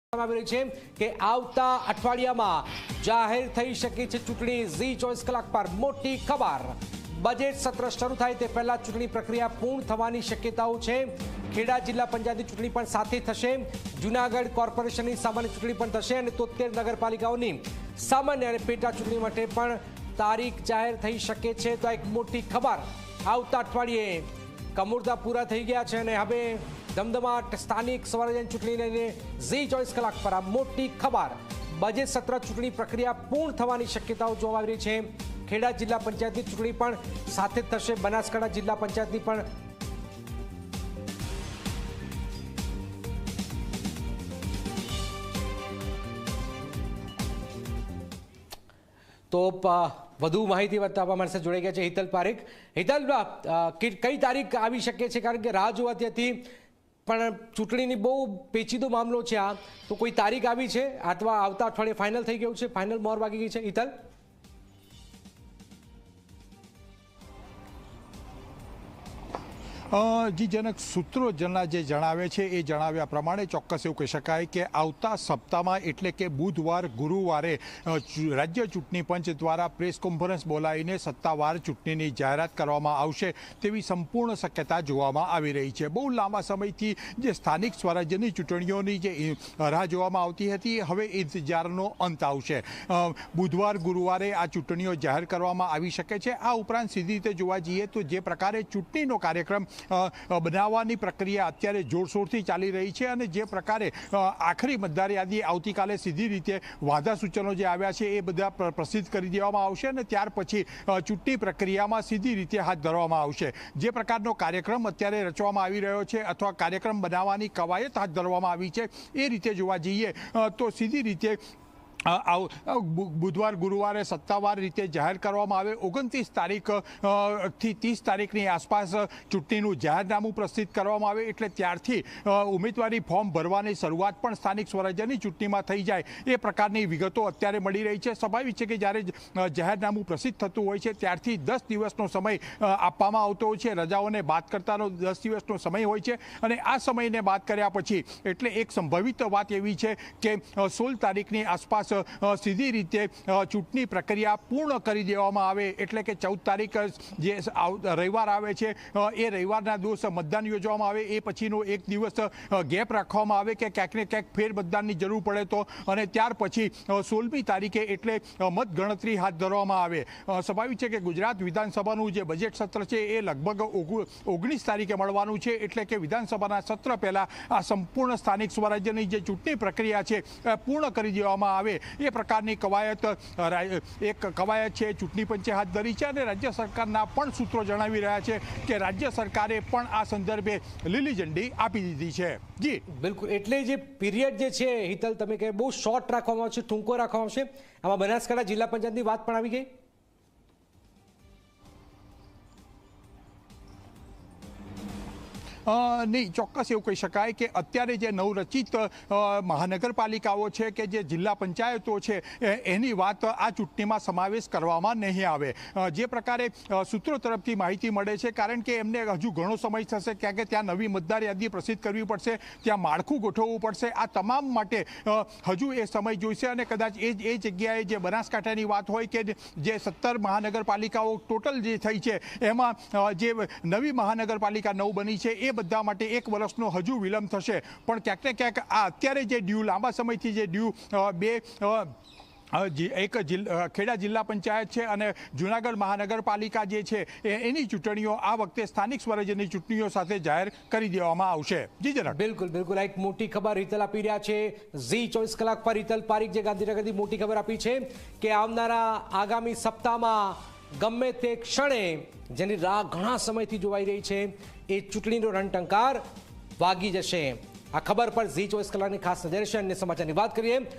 આવી રહી છે કે આવતા અઠવાડિયામાં જાહેર થઈ શકે છે ચૂંટણી। ઝી 24 કલાક પર મોટી ખબર। બજેટ સત્ર શરૂ થાય તે પહેલા ચૂંટણી પ્રક્રિયા પૂર્ણ થવાની શક્યતાઓ છે। ખેડા જિલ્લા પંચાયતની ચૂંટણી પણ સાથે થશે। જૂનાગઢ કોર્પોરેશનની સામાન્ય ચૂંટણી પણ થશે અને 73 નગરપાલિકાઓની સામાન્ય અને પેટા ચૂંટણી માટે પણ તારીખ જાહેર થઈ શકે છે। તો એક મોટી ખબર, આવતા અઠવાડિયે કમુરદા પૂરા થઈ ગયા છે અને હવે ધમધમાટ સ્થાનિક સ્વરાજ્યની ચૂંટણી લઈને ઝી 24 કલાક પર આ મોટી ખબર। બજેટ સત્ર ચૂંટણી પ્રક્રિયા પૂર્ણ થવાની શક્યતાઓ જોવા આવી રહી છે। ખેડા જિલ્લા પંચાયતની ચૂંટણી પણ સાથે જ થશે। બનાસકાંઠા જિલ્લા પંચાયતની પણ તો વધુ માહિતી આપવા માટે જોડાઈ ગયા છે હિતલ પારેખ। હિતલ, કઈ તારીખ આવી શકે છે? કારણ કે રાહ જોવાતી હતી પણ ચૂંટણીની બહુ પેચીદો મામલો છે આ, તો કોઈ તારીખ આવી છે અથવા આવતા અઠવાડિયે ફાઇનલ થઈ ગયું છે, ફાઇનલ મોહર વાગી ગઈ છે? હિતલ, જી જનક સૂત્રો જે જણાવે છે એ જણાવ્યા પ્રમાણે ચોક્કસ એવું કહી શકાય કે આવતા સપ્તાહમાં એટલે કે બુધવાર ગુરુવારે રાજ્ય ચૂંટણી પંચ દ્વારા પ્રેસ કોન્ફરન્સ બોલાવીને સત્તાવાર ચૂંટણીની જાહેરાત કરવામાં આવશે તેવી સંપૂર્ણ શક્યતા જોવામાં આવી રહી છે। બહુ લાંબા સમયથી જે સ્થાનિક સ્વરાજ્યની ચૂંટણીઓની જે રાહ જોવામાં આવતી હતી, હવે ઇંતજારનો અંત આવશે। બુધવાર ગુરુવારે આ ચૂંટણીઓ જાહેર કરવામાં આવી શકે છે। આ ઉપરાંત સીધી રીતે જોવા જઈએ તો જે પ્રકારે ચૂંટણીનો કાર્યક્રમ બનાવવાની પ્રક્રિયા અત્યારે જોરશોરથી ચાલી રહી છે અને જે પ્રકારે આખરી મતદાર યાદી આવતીકાલે સીધી રીતે વાંધા સૂચનો જે આવ્યા છે એ બધા પ્રસિદ્ધ કરી દેવામાં આવશે અને ત્યાર પછી ચૂંટણી પ્રક્રિયામાં સીધી રીતે હાથ ધરવામાં આવશે। જે પ્રકારનો કાર્યક્રમ અત્યારે રચવામાં આવી રહ્યો છે અથવા કાર્યક્રમ બનાવવાની કવાયત હાથ ધરવામાં આવી છે એ રીતે જોવા જઈએ તો સીધી રીતે બુધવાર ગુરુવારે સત્તાવાર રીતે જાહેર કરવામાં આવે। 29 તારીખથી 30 તારીખની આસપાસ ચૂંટણીનું જાહેરનામું પ્રસિદ્ધ કરવામાં આવે એટલે ત્યારથી ઉમેદવારી ફોર્મ ભરવાની શરૂઆત પણ સ્થાનિક સ્વરાજ્યની ચૂંટણીમાં થઈ જાય એ પ્રકારની વિગતો અત્યારે મળી રહી છે। સ્વાભાવિક છે કે જ્યારે જાહેરનામું પ્રસિદ્ધ થતું હોય છે ત્યારથી 10 દિવસનો સમય આપવામાં આવતો હોય છે, રજાઓને બાદ કરતાનો 10 દિવસનો સમય હોય છે અને આ સમયને બાદ કર્યા પછી એટલે એક સંભવિત વાત એવી છે કે 16 તારીખની આસપાસ સીધી રીતે ચૂંટણી પ્રક્રિયા પૂર્ણ કરી દેવામાં આવે એટલે કે 14 તારીખ જે રવિવાર આવે છે એ રવિવારના દિવસ મતદાન યોજવામાં આવે, એ પછીનો એક દિવસ ગેપ રાખવામાં આવે કે ક્યાંક ને ક્યાંક ફેર મતદાનની જરૂર પડે તો, અને ત્યાર પછી 16મી તારીખે એટલે મત ગણતરી હાથ ધરવામાં આવે। સ્વાભાવિક છે કે ગુજરાત વિધાનસભાનું જે બજેટ સત્ર છે એ લગભગ 19 તારીખે મળવાનું છે એટલે કે વિધાનસભાના સત્ર પહેલા આ સંપૂર્ણ સ્થાનિક સ્વરાજ્યની જે ચૂંટણી પ્રક્રિયા છે પૂર્ણ કરી દેવામાં આવે એ પ્રકારની કવાયત છે ચૂંટણી પંચે હાથ ધરી છે અને રાજ્ય સરકારના પણ સૂત્રો જણાવી રહ્યા છે કે રાજ્ય સરકારે પણ આ સંદર્ભે લીલી ઝંડી આપી દીધી છે। જી બિલકુલ, એટલે જે પીરિયડ જે છે હિતલ, તમે કહે બહુ શોર્ટ રાખવામાં આવશે, ટૂંકો રાખવામાં આવશે। આમાં બનાસકાંઠા જિલ્લા પંચાયતની વાત પણ આવી ગઈ। નહીં, ચોક્કસ એવું કહી શકાય કે અત્યારે જે નવરચિત મહાનગરપાલિકાઓ છે કે જે જિલ્લા પંચાયતો છે એની વાત આ ચૂંટણીમાં સમાવેશ કરવામાં નહીં આવે। જે પ્રકારે સૂત્રો તરફથી માહિતી મળે છે, કારણ કે એમને હજુ ઘણો સમય થશે, કારણ કે ત્યાં નવી મતદાર યાદી પ્રસિદ્ધ કરવી પડશે, ત્યાં માળખું ગોઠવવું પડશે, આ તમામ માટે હજુ એ સમય જોઈશે અને કદાચ એ જગ્યાએ જે બનાસકાંઠાની વાત હોય કે જે 17 મહાનગરપાલિકાઓ ટોટલ જે થઈ છે એમાં જે નવી મહાનગરપાલિકા 9 બની છે એ બધા માટે 1 વર્ષનો હજુ વિલંબ થશે। પણ ક્યાંક ને ક્યાંક આ અત્યારે જે ડ્યુ લાંબા સમયથી જે ડ્યુ એક ખેડા જિલ્લા પંચાયત છે અને જૂનાગઢ મહાનગરપાલિકા જે છે એની ચૂંટણીઓ આ વખતે સ્થાનિક સ્વરાજ્યની ચૂંટણીઓ સાથે જાહેર કરી દેવામાં આવશે। જી જનક, બિલકુલ બિલકુલ, એક મોટી ખબર હિતલ આપી રહ્યા છે ઝી 24 કલાક પર। હિતલ પારીખ જે ગાંધીનગરથી મોટી ખબર આપી છે કે આવનારા આગામી સપ્તાહમાં ગમે તે ક્ષણે જેની રાહ ઘણા સમયથી જોવાઈ રહી છે એ ચૂંટણીનો રણટંકાર વાગી જશે। આ ખબર પર ઝી 24 કલાકની ખાસ નજર છે। અન્ય સમાચારની વાત કરીએ